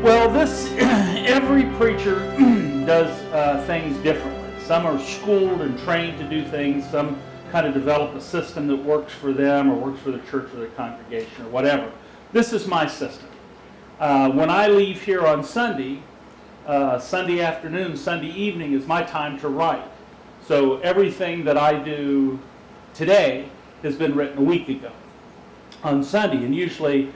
Well, every preacher does things differently. Some are schooled and trained to do things. Some kind of develop a system that works for them or works for the church or the congregation or whatever. This is my system. When I leave here on Sunday, Sunday afternoon, Sunday evening is my time to write. So everything that I do today has been written a week ago on Sunday. And usually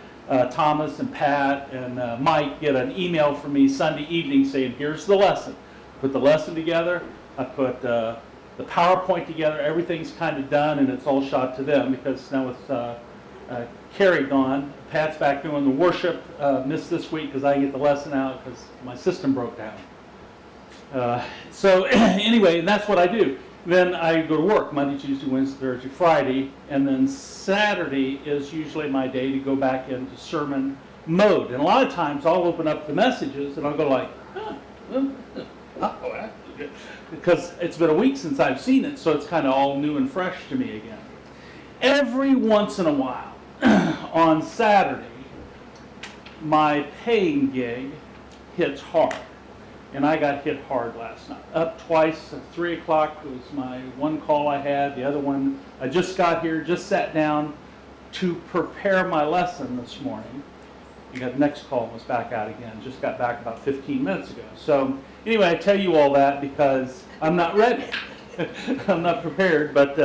Thomas and Pat and Mike get an email from me Sunday evening saying, here's the lesson. Put the lesson together. I put the PowerPoint together. Everything's kind of done, and it's all shot to them because now with Carrie gone, Pat's back doing the worship. Missed this week because I get the lesson out because my system broke down. So anyway, that's what I do. Then I go to work Monday, Tuesday, Wednesday, Thursday, Friday, and then Saturday is usually my day to go back into sermon mode. And a lot of times I'll open up the messages and I'll go like, because it's been a week since I've seen it, so it's kind of all new and fresh to me again. Every once in a while, on Saturday, my paying gig hits hard. And I got hit hard last night. Up twice at 3 o'clock was my one call I had. The other one, I just got here, just sat down to prepare my lesson this morning. You got the next call was back out again. Just got back about 15 minutes ago. So anyway, I tell you all that because I'm not ready. I'm not prepared, but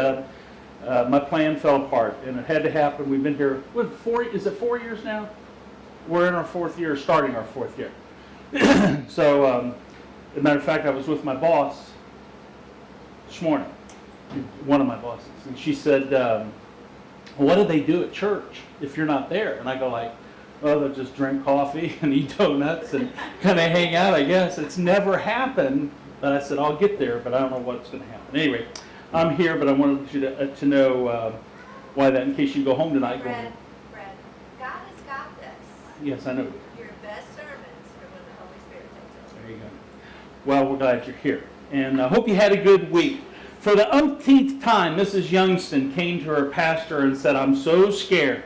my plan fell apart, and it had to happen. We've been here, is it 4 years now? We're in our fourth year, starting our fourth year. So, as a matter of fact, I was with my boss this morning, one of my bosses, and she said, what do they do at church if you're not there? And I go like, oh, they'll just drink coffee and eat donuts and kind of hang out, I guess. It's never happened, but I said, I'll get there, but I don't know what's going to happen. Anyway, I'm here, but I wanted you to know why that, in case you go home tonight. Brad, God has got this. Yes, I know. There you go. Well, we're glad you're here. And I hope you had a good week. For the umpteenth time, Mrs. Youngston came to her pastor and said, I'm so scared.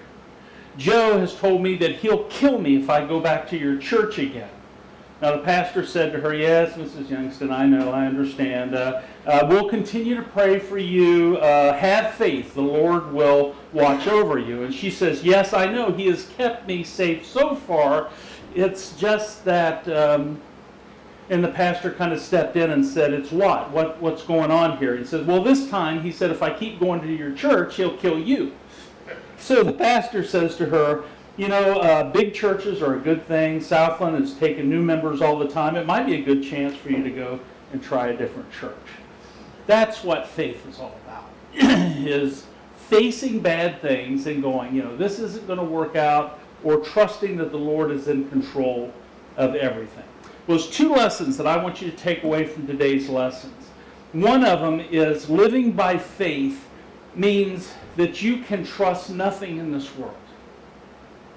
Joe has told me that he'll kill me if I go back to your church again. Now, the pastor said to her, yes, Mrs. Youngston, I know, I understand. We'll continue to pray for you. Have faith. The Lord will watch over you. And she says, yes, I know. He has kept me safe so far. It's just that... And the pastor kind of stepped in and said, it's what? What's going on here? He says, well, this time, he said, if I keep going to your church, he'll kill you. So the pastor says to her, you know, big churches are a good thing. Southland is taking new members all the time. It might be a good chance for you to go and try a different church. That's what faith is all about, is facing bad things and going, you know, this isn't going to work out, or trusting that the Lord is in control of everything. Well, there's two lessons that I want you to take away from today's lessons. One of them is living by faith means that you can trust nothing in this world.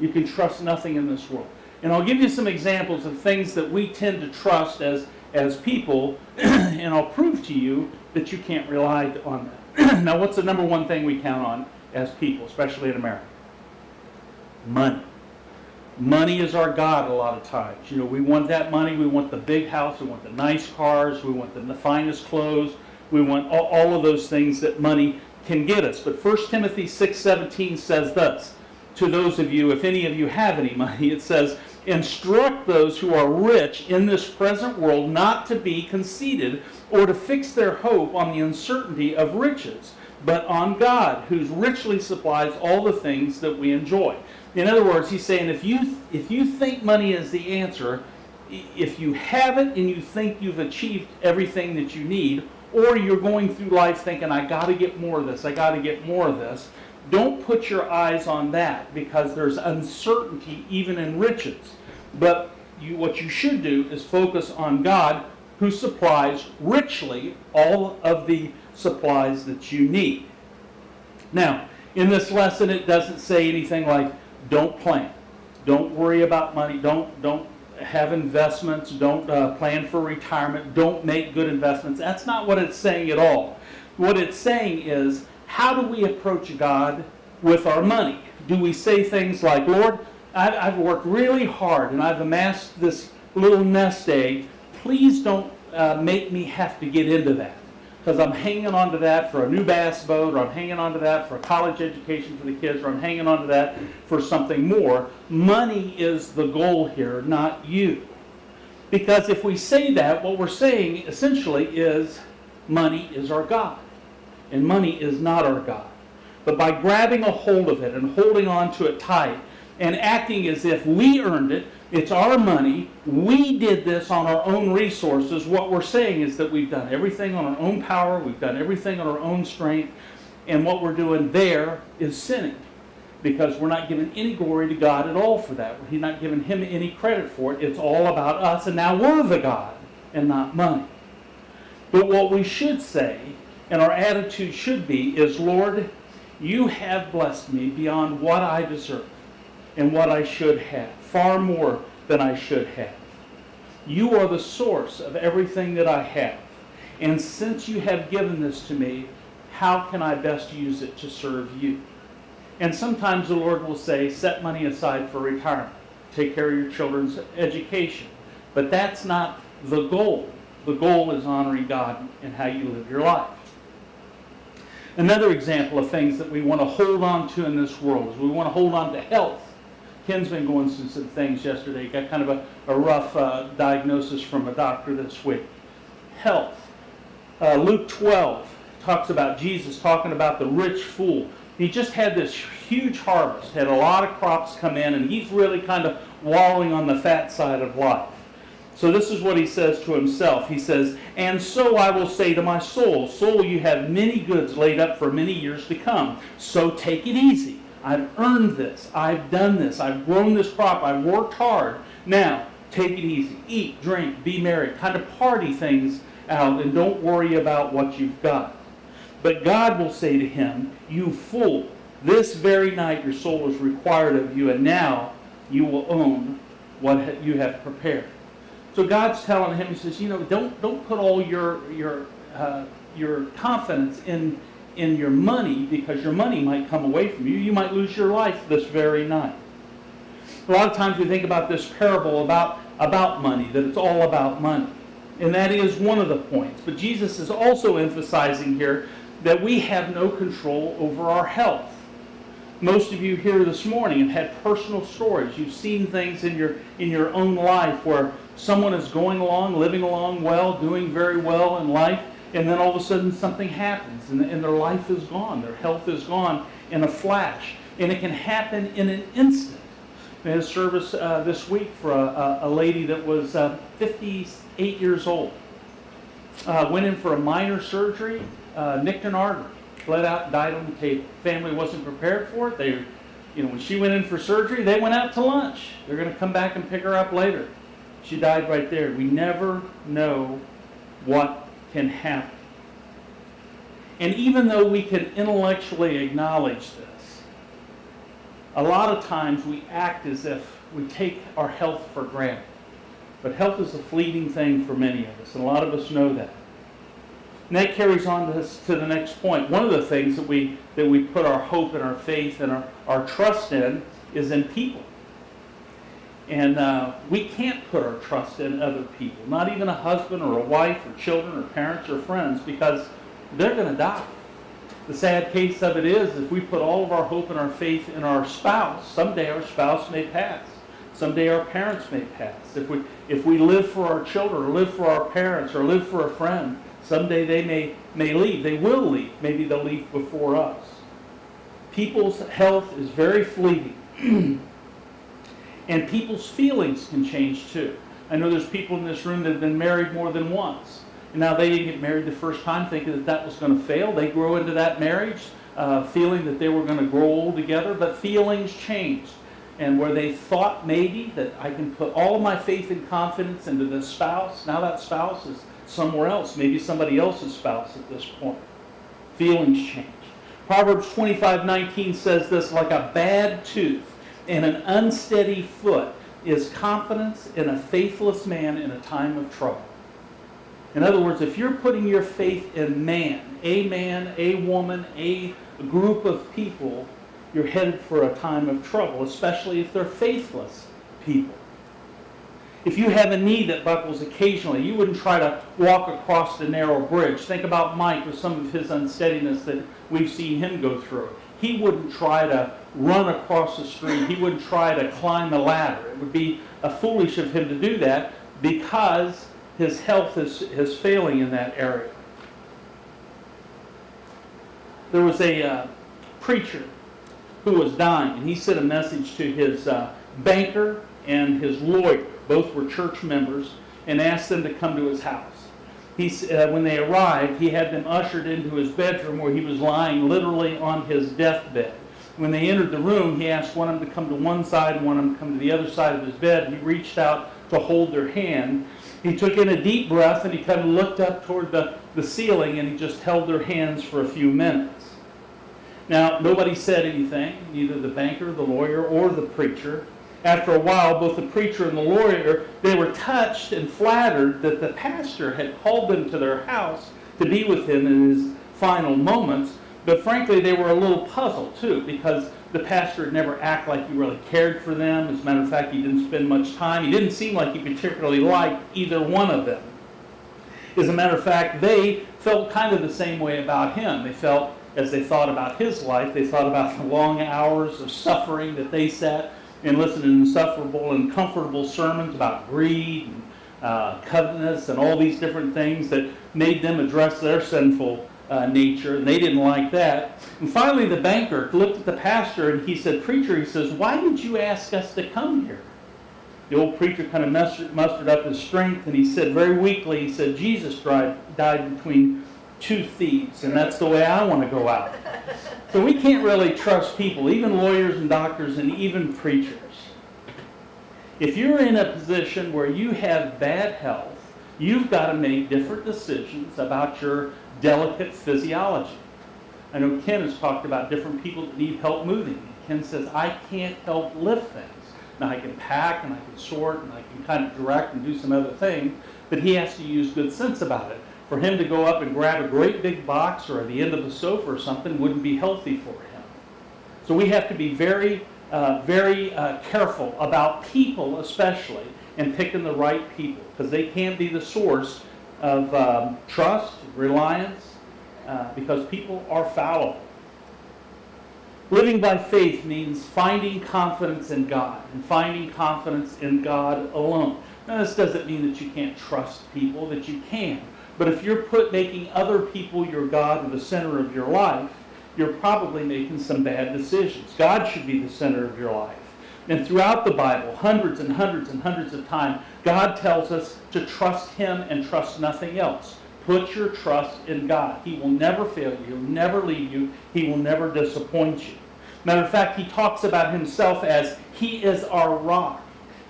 You can trust nothing in this world. And I'll give you some examples of things that we tend to trust as people, and I'll prove to you that you can't rely on that. Now, what's the number one thing we count on as people, especially in America? Money. Money is our God a lot of times. You know, we want that money. We want the big house. We want the nice cars. We want the finest clothes. We want all of those things that money can get us. But 1 Timothy 6:17 says this, to those of you, if any of you have any money, it says, instruct those who are rich in this present world not to be conceited or to fix their hope on the uncertainty of riches, but on God, who richly supplies all the things that we enjoy. In other words, he's saying if you think money is the answer, if you have it and you think you've achieved everything that you need, or you're going through life thinking, I got to get more of this, I got to get more of this, don't put your eyes on that, because there's uncertainty even in riches. But what you should do is focus on God, who supplies richly all of the supplies that you need. Now, in this lesson, it doesn't say anything like, don't plan. Don't worry about money. Don't have investments. Don't plan for retirement. Don't make good investments. That's not what it's saying at all. What it's saying is, how do we approach God with our money? Do we say things like, Lord, I've worked really hard and I've amassed this little nest egg. Please don't make me have to get into that, because I'm hanging on to that for a new bass boat, or I'm hanging on to that for a college education for the kids, or I'm hanging on to that for something more. Money is the goal here, not you. Because if we say that, what we're saying essentially is money is our God, and money is not our God. But by grabbing a hold of it and holding on to it tight and acting as if we earned it, it's our money, we did this on our own resources, what we're saying is that we've done everything on our own power, we've done everything on our own strength, and what we're doing there is sinning, because we're not giving any glory to God at all for that. We're not giving Him any credit for it. It's all about us, and now we're the God and not money. But what we should say, and our attitude should be, is, Lord, you have blessed me beyond what I deserve and what I should have, far more than I should have. You are the source of everything that I have. And since you have given this to me, how can I best use it to serve you? And sometimes the Lord will say, set money aside for retirement. Take care of your children's education. But that's not the goal. The goal is honoring God and how you live your life. Another example of things that we want to hold on to in this world is we want to hold on to health. Ken's been going through some things yesterday. He got kind of a rough diagnosis from a doctor this week. Health. Luke 12 talks about Jesus talking about the rich fool. He just had this huge harvest, had a lot of crops come in, and he's really kind of wallowing on the fat side of life. So this is what he says to himself. He says, and so I will say to my soul, soul, you have many goods laid up for many years to come. So take it easy. I've earned this. I've done this. I've grown this crop. I've worked hard. Now, take it easy. Eat, drink, be merry. Kind of party things out and don't worry about what you've got. But God will say to him, you fool, this very night your soul is required of you, and now you will own what you have prepared. So God's telling him, he says, don't put all your confidence in your money, because your money might come away from you. You might lose your life this very night. A lot of times we think about this parable about money, that it's all about money. And that is one of the points. But Jesus is also emphasizing here that we have no control over our health. Most of you here this morning have had personal stories. You've seen things in your own life where someone is going along, living along well, doing very well in life, and then all of a sudden something happens and their life is gone, their health is gone in a flash. And it can happen in an instant. We had a service this week for a lady that was 58 years old. Went in for a minor surgery, nicked an artery, bled out and died on the table. Family wasn't prepared for it. When she went in for surgery, they went out to lunch. They're going to come back and pick her up later. She died right there. We never know what can happen. And even though we can intellectually acknowledge this, a lot of times we act as if we take our health for granted. But health is a fleeting thing for many of us, and a lot of us know that. And that carries on to the next point. One of the things that we put our hope and our faith and our trust in is in people. And we can't put our trust in other people, not even a husband or a wife or children or parents or friends, because they're going to die. The sad case of it is, if we put all of our hope and our faith in our spouse, someday our spouse may pass. Someday our parents may pass. If we live for our children or live for our parents or live for a friend, someday they may leave. They will leave. Maybe they'll leave before us. People's health is very fleeting. And people's feelings can change too. I know there's people in this room that have been married more than once. And now they didn't get married the first time thinking that was going to fail. They grow into that marriage feeling that they were going to grow old together, but feelings changed. And where they thought maybe that I can put all of my faith and confidence into this spouse, now that spouse is somewhere else, maybe somebody else's spouse at this point. Feelings change. Proverbs 25:19 says this, like a bad tooth and an unsteady foot is confidence in a faithless man in a time of trouble. In other words, if you're putting your faith in man, a woman, a group of people, you're headed for a time of trouble, especially if they're faithless people. If you have a knee that buckles occasionally, you wouldn't try to walk across the narrow bridge. Think about Mike with some of his unsteadiness that we've seen him go through. He wouldn't try to run across the street. He wouldn't try to climb the ladder. It would be foolish of him to do that because his health is failing in that area. There was a preacher who was dying, and he sent a message to his banker and his lawyer. Both were church members, and asked them to come to his house. When they arrived, he had them ushered into his bedroom where he was lying literally on his deathbed. When they entered the room, he asked one of them to come to one side and one of them to come to the other side of his bed. He reached out to hold their hand. He took in a deep breath, and he kind of looked up toward the ceiling, and he just held their hands for a few minutes. Now, nobody said anything, neither the banker, the lawyer, or the preacher. After a while, both the preacher and the lawyer, they were touched and flattered that the pastor had called them to their house to be with him in his final moments. But frankly, they were a little puzzled too, because the pastor had never acted like he really cared for them. As a matter of fact, he didn't spend much time. He didn't seem like he particularly liked either one of them. As a matter of fact, they felt kind of the same way about him. They felt, as they thought about his life, they thought about the long hours of suffering that they sat and listened to insufferable and comfortable sermons about greed and covetousness and all these different things that made them address their sinful nature, and they didn't like that. And finally, the banker looked at the pastor and he said, "Preacher," he says, "why did you ask us to come here?" The old preacher kind of mustered up his strength, and he said very weakly, he said, "Jesus died between two thieves, and that's the way I want to go out." So we can't really trust people, even lawyers and doctors and even preachers. If you're in a position where you have bad health, you've got to make different decisions about your delicate physiology. I know Ken has talked about different people that need help moving. Ken says, "I can't help lift things." Now I can pack and I can sort and I can kind of direct and do some other things, but he has to use good sense about it. For him to go up and grab a great big box or the end of a sofa or something wouldn't be healthy for him. So we have to be very careful about people especially, and picking the right people, because they can be the source of trust, reliance, because people are fallible. Living by faith means finding confidence in God, and finding confidence in God alone. Now this doesn't mean that you can't trust people, that you can. But if you're making other people your God or the center of your life, you're probably making some bad decisions. God should be the center of your life. And throughout the Bible, hundreds and hundreds and hundreds of times, God tells us to trust Him and trust nothing else. Put your trust in God. He will never fail you. He'll never leave you. He will never disappoint you. Matter of fact, He talks about Himself as He is our rock.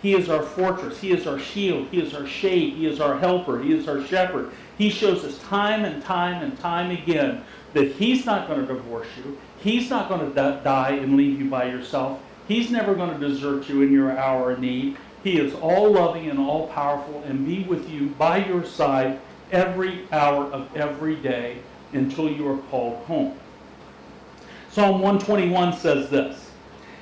He is our fortress. He is our shield. He is our shade. He is our helper. He is our shepherd. He shows us time and time and time again that He's not going to divorce you. He's not going to die and leave you by yourself. He's never going to desert you in your hour of need. He is all loving and all powerful and be with you by your side every hour of every day until you are called home. Psalm 121 says this.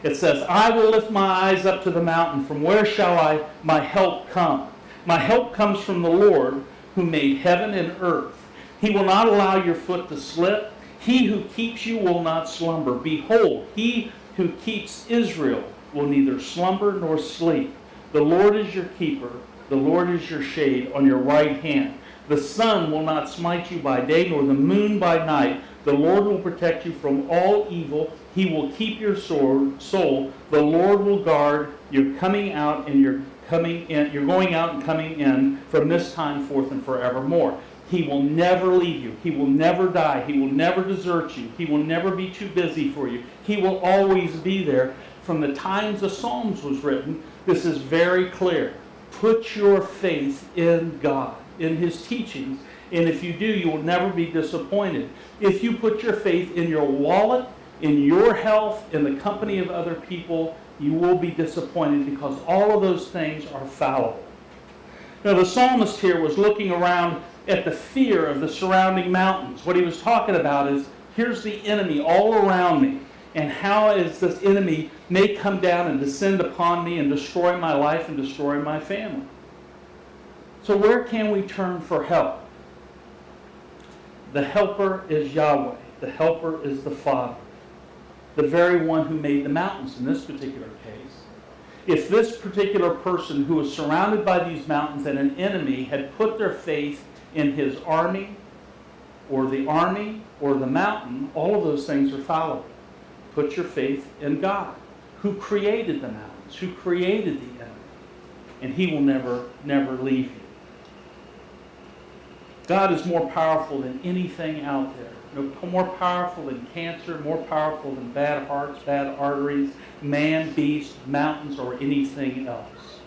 It says, "I will lift my eyes up to the mountain. From where shall my help come? My help comes from the Lord, who made heaven and earth. He will not allow your foot to slip. He who keeps you will not slumber. Behold, He who keeps Israel will neither slumber nor sleep. The Lord is your keeper. The Lord is your shade on your right hand. The sun will not smite you by day, nor the moon by night. The Lord will protect you from all evil. He will keep your soul. The Lord will guard your coming out and your coming in, you're going out and coming in from this time forth and forevermore. He will never leave you. He will never die. He will never desert you. He will never be too busy for you. He will always be there. From the times the Psalms was written, this is very clear. Put your faith in God, in His teachings, and if you do, you will never be disappointed. If you put your faith in your wallet, in your health, in the company of other people, you will be disappointed, because all of those things are fallible. Now the psalmist here was looking around at the fear of the surrounding mountains. What he was talking about is, here's the enemy all around me. And how is this enemy may come down and descend upon me and destroy my life and destroy my family. So where can we turn for help? The helper is Yahweh. The helper is the Father. The very one who made the mountains in this particular case. If this particular person who was surrounded by these mountains and an enemy had put their faith in his army or the mountain, all of those things are fallible. Put your faith in God, who created the mountains, who created the enemy, and he will never leave you. God is more powerful than anything out there. More powerful than cancer, more powerful than bad hearts, bad arteries, man, beast, mountains, or anything else.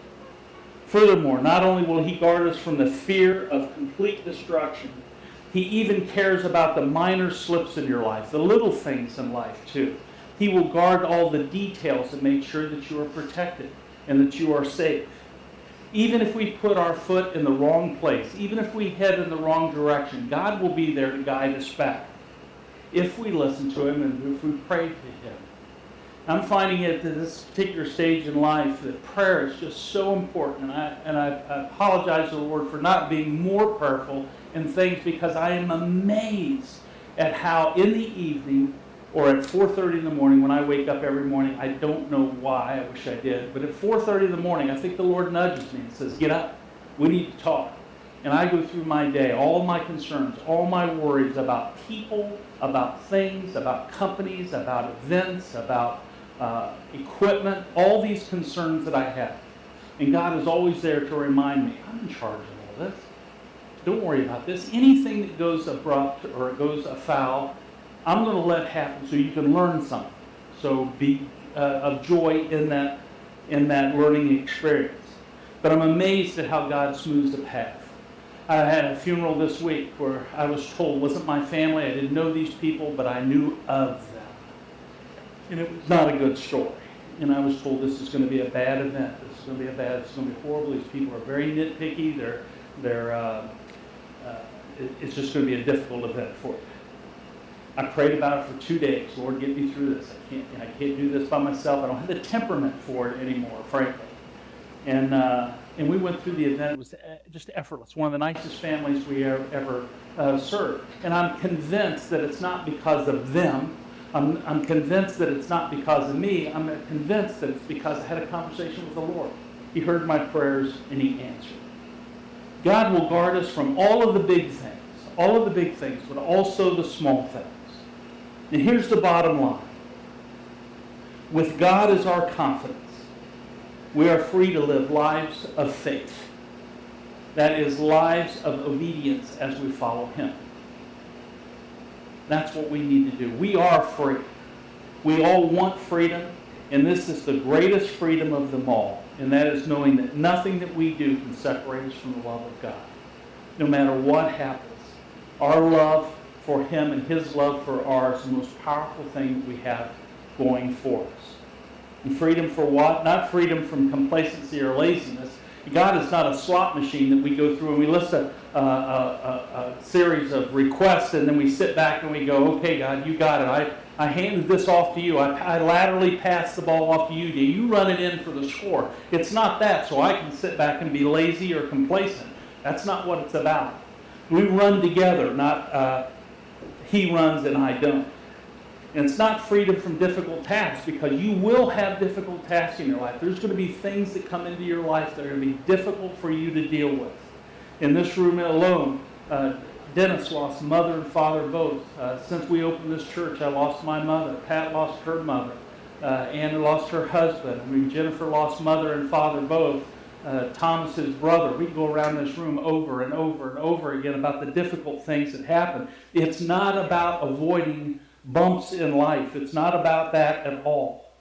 Furthermore, not only will he guard us from the fear of complete destruction, he even cares about the minor slips in your life, the little things in life too. He will guard all the details and make sure that you are protected and that you are safe. Even if we put our foot in the wrong place, even if we head in the wrong direction, God will be there to guide us back if we listen to him and if we pray to him. I'm finding it at this particular stage in life that prayer is just so important. And I apologize to the Lord for not being more prayerful in things, because I am amazed at how in the evening or at 4:30 in the morning when I wake up every morning, I don't know why, I wish I did, but at 4:30 in the morning, I think the Lord nudges me and says, get up, we need to talk. And I go through my day, all my concerns, all my worries about people, about things, about companies, about events, about equipment, all these concerns that I have. And God is always there to remind me, I'm in charge of all this. Don't worry about this. Anything that goes abrupt or goes afoul, I'm going to let happen so you can learn something. So be of joy in that learning experience. But I'm amazed at how God smooths the path. I had a funeral this week where I was told it wasn't my family. I didn't know these people, but I knew of them. And it was not a good story. And I was told this is going to be a bad event. This is going to be horrible. These people are very nitpicky. It's just going to be a difficult event for you. I prayed about it for 2 days. Lord, get me through this. I can't do this by myself. I don't have the temperament for it anymore, frankly. And we went through the event. It was just effortless. One of the nicest families we ever served. And I'm convinced that it's not because of them. I'm convinced that it's not because of me. I'm convinced that it's because I had a conversation with the Lord. He heard my prayers and he answered. God will guard us from all of the big things, but also the small things. And here's the bottom line. With God as our confidence, we are free to live lives of faith. That is, lives of obedience as we follow him. That's what we need to do. We are free. We all want freedom, and this is the greatest freedom of them all, and that is knowing that nothing that we do can separate us from the love of God. No matter what happens, our love for him and his love for ours is the most powerful thing that we have going for us. And freedom for what? Not freedom from complacency or laziness. God is not a slot machine that we go through and we list a series of requests and then we sit back and we go, okay, God, you got it. I handed this off to you. I laterally passed the ball off to you. Do you run it in for the score? It's not that, so I can sit back and be lazy or complacent. That's not what it's about. We run together, not he runs and I don't. And it's not freedom from difficult tasks, because you will have difficult tasks in your life. There's going to be things that come into your life that are going to be difficult for you to deal with. In this room alone, Dennis lost mother and father both. Since we opened this church, I lost my mother. Pat lost her mother. Anna lost her husband. Jennifer lost mother and father both. Thomas's brother. We can go around this room over and over and over again about the difficult things that happen. It's not about avoiding bumps in life. It's not about that at all.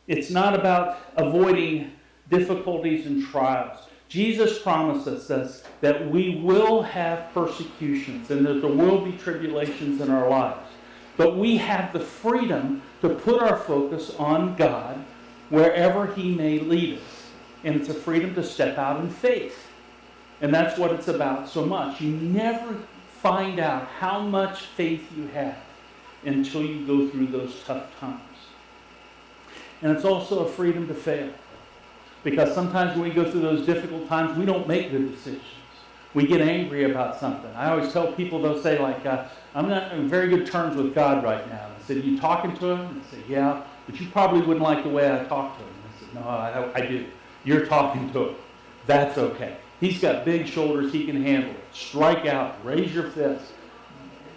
It's not about avoiding difficulties and trials. Jesus promises us that we will have persecutions and that there will be tribulations in our lives. But we have the freedom to put our focus on God wherever he may lead us. And it's a freedom to step out in faith. And that's what it's about so much. You never find out how much faith you have until you go through those tough times. And it's also a freedom to fail. Because sometimes when we go through those difficult times, we don't make good decisions. We get angry about something. I always tell people, they'll say, like, I'm not in very good terms with God right now. I said, you talking to him? And I said, yeah, but you probably wouldn't like the way I talk to him. I said, no, I do. You're talking to him. That's okay. He's got big shoulders. He can handle it. Strike out. Raise your fist.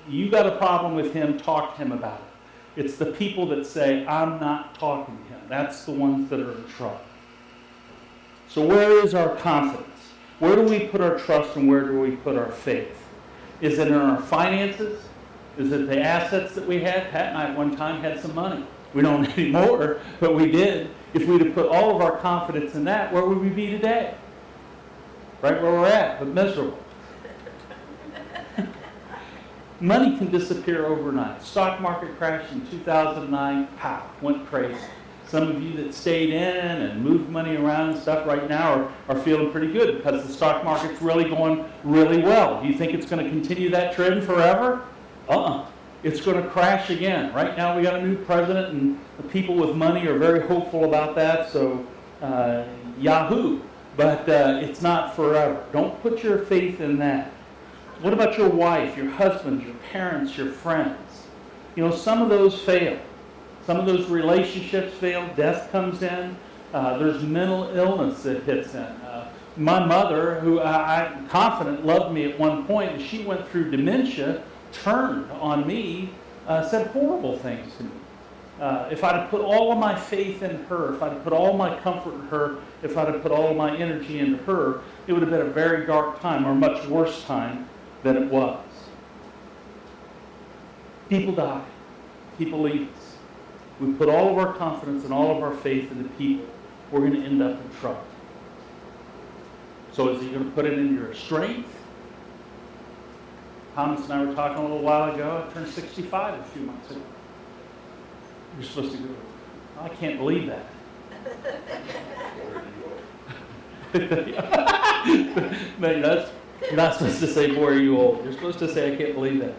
You got a problem with him, talk to him about it. It's the people that say, I'm not talking to him. That's the ones that are in trouble. So where is our confidence? Where do we put our trust and where do we put our faith? Is it in our finances? Is it the assets that we had? Pat and I at one time had some money. We don't anymore, but we did. If we'd have put all of our confidence in that, where would we be today? Right where we're at, but miserable. Money can disappear overnight. Stock market crashed in 2009. Pow, went crazy. Some of you that stayed in and moved money around and stuff right now are feeling pretty good because the stock market's really going really well. Do you think it's going to continue that trend forever? It's going to crash again. Right now we got a new president and the people with money are very hopeful about that, so yahoo. But it's not forever. Don't put your faith in that. What about your wife, your husband, your parents, your friends? You know, some of those fail. Some of those relationships fail. Death comes in. There's mental illness that hits in. My mother, who I'm confident loved me at one point, as she went through dementia, turned on me, said horrible things to me. If I'd have put all of my faith in her, if I'd have put all my comfort in her, if I'd have put all of my energy into her, it would have been a very dark time, or a much worse time than it was. People die. People leave us. We put all of our confidence and all of our faith into people, we're going to end up in trouble. So is he going to put it in your strength? Thomas and I were talking a little while ago. I turned 65 a few months ago. You're supposed to go, I can't believe that. No, you're not supposed to say, boy, are you old. You're supposed to say, I can't believe that.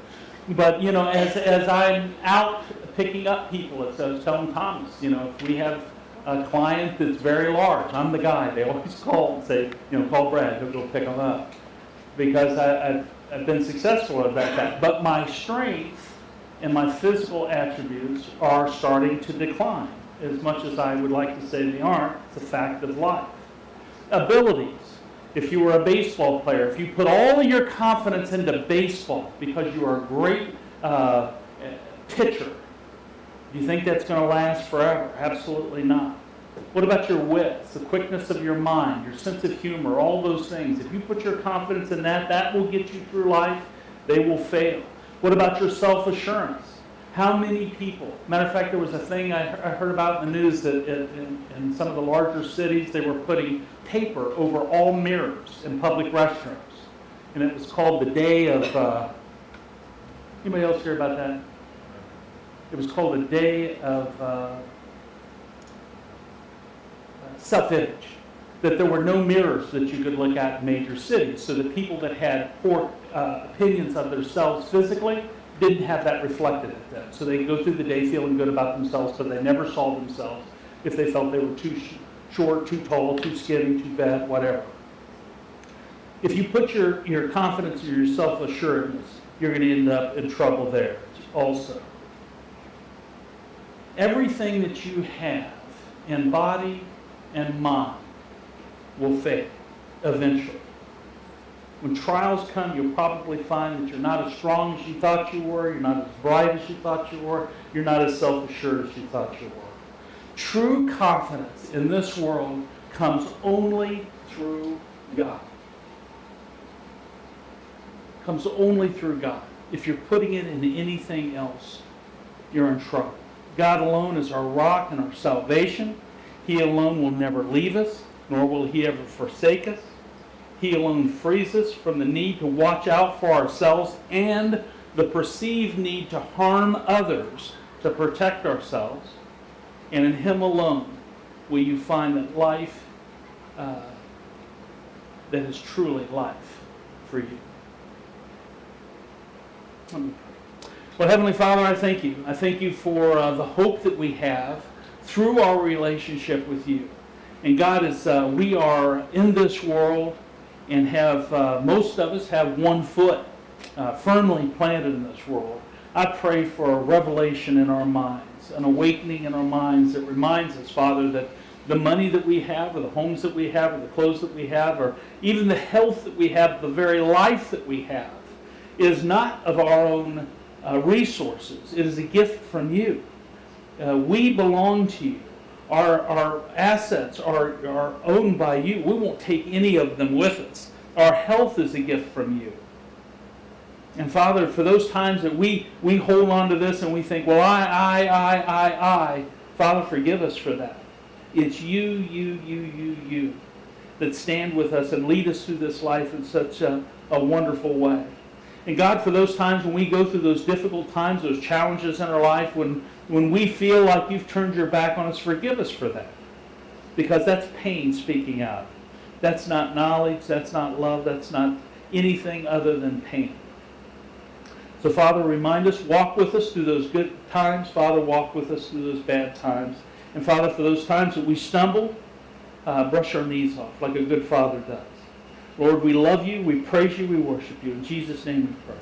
But, you know, as I'm out picking up people, as I was telling Thomas, you know, if we have a client that's very large, I'm the guy. They always call and say, you know, call Brad, he'll go pick them up. Because I've been successful at that. But my strength and my physical attributes are starting to decline. As much as I would like to say they aren't, it's a fact of life. Abilities. If you were a baseball player, if you put all of your confidence into baseball because you are a great pitcher, do you think that's going to last forever? Absolutely not. What about your wits, the quickness of your mind, your sense of humor, all those things? If you put your confidence in that, that will get you through life. They will fail. What about your self-assurance? How many people? Matter of fact, there was a thing I heard about in the news that in some of the larger cities, they were putting paper over all mirrors in public restrooms. And it was called the day of, anybody else hear about that? It was called the day of self-image. That there were no mirrors that you could look at in major cities. So the people that had poor opinions of themselves physically didn't have that reflected at them. So they go through the day feeling good about themselves, but they never saw themselves if they felt they were too short, too tall, too skinny, too fat, whatever. If you put your confidence in your self-assuredness, you're going to end up in trouble there also. Everything that you have in body and mind will fail eventually. When trials come, you'll probably find that you're not as strong as you thought you were, you're not as bright as you thought you were, you're not as self-assured as you thought you were. True confidence in this world comes only through God. Comes only through God. If you're putting it into anything else, you're in trouble. God alone is our rock and our salvation. He alone will never leave us, nor will He ever forsake us. He alone frees us from the need to watch out for ourselves and the perceived need to harm others to protect ourselves. And in Him alone will you find that life that is truly life for you. Well, Heavenly Father, I thank you. I thank you for the hope that we have through our relationship with you. And God, as we are in this world and have, most of us have one foot firmly planted in this world, I pray for a revelation in our minds, an awakening in our minds that reminds us, Father, that the money that we have, or the homes that we have, or the clothes that we have, or even the health that we have, the very life that we have, is not of our own resources. It is a gift from you. We belong to you. Our assets are owned by you. We won't take any of them with us. Our health is a gift from you. And Father, for those times that we hold on to this and we think, well, I, Father, forgive us for that. It's you that stand with us and lead us through this life in such a wonderful way. And God, for those times when we go through those difficult times, those challenges in our life, when we feel like you've turned your back on us, forgive us for that. Because that's pain speaking out. That's not knowledge, that's not love, that's not anything other than pain. So Father, remind us, walk with us through those good times. Father, walk with us through those bad times. And Father, for those times that we stumble, brush our knees off like a good father does. Lord, we love you, we praise you, we worship you. In Jesus' name we pray.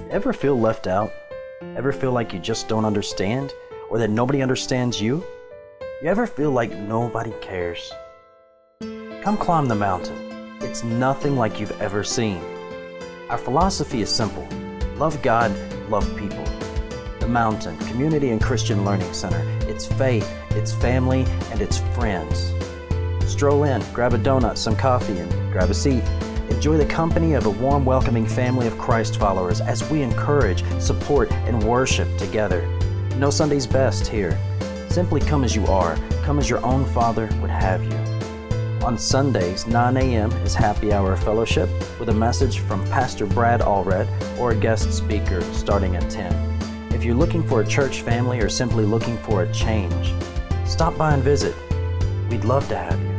Ever feel left out? Ever feel like you just don't understand? Or that nobody understands you? You ever feel like nobody cares? Come climb the mountain. It's nothing like you've ever seen. Our philosophy is simple. Love God, love people. The Mountain Community and Christian Learning Center. It's faith, it's family, and it's friends. Stroll in, grab a donut, some coffee, and grab a seat. Enjoy the company of a warm, welcoming family of Christ followers as we encourage, support, and worship together. No Sunday's best here. Simply come as you are. Come as your own Father would have you. On Sundays, 9 a.m. is Happy Hour Fellowship with a message from Pastor Brad Allred or a guest speaker starting at 10. If you're looking for a church family or simply looking for a change, stop by and visit. We'd love to have you.